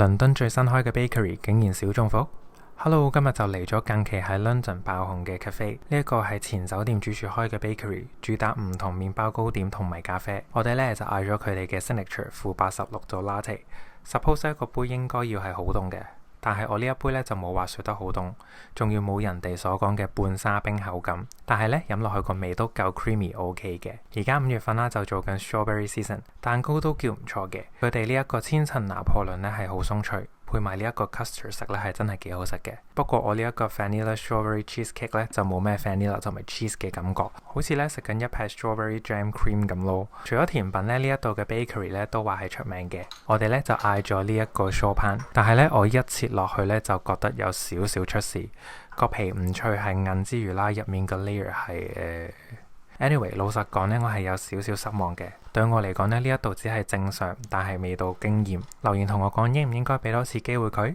倫敦最新開嘅 bakery 竟然小中伏。Hello， 今日就嚟咗近期喺 London 爆紅嘅 cafe， 呢一個係前酒店主廚開嘅 bakery， 主打唔同麵包糕點同埋咖啡。我哋呢就嗌咗佢哋嘅 signature 負86度 latte。Suppose 一個杯應該要係好凍嘅，但係我呢一杯呢就冇話雪得好凍，仲要冇人哋所講嘅半沙冰口感。但係呢，飲落去個味都夠 creamy OK 嘅。而家5月份啦，就做緊 strawberry season， 蛋糕都叫唔錯嘅。佢哋呢一個千層拿破崙呢係好鬆脆，配埋呢一個 custard 食咧係真係幾好食嘅。不過我呢一個 vanilla strawberry cheesecake 咧就冇咩 vanilla 同埋 cheese 嘅感覺，好似咧食緊一劈 strawberry jam cream 咁咯。除咗甜品咧，呢一度嘅 bakery 咧都話係出名嘅。我哋咧就嗌咗呢一個 choripán， 但係咧我一切落去咧就覺得有少少出事，個皮唔脆係韌之餘啦，入面個 layer 係Anyway， 老實講呢，我係有少少失望嘅。對我嚟講呢，呢一度只係正常，但係味道驚豔。留言同我講應唔應該俾多次機會佢。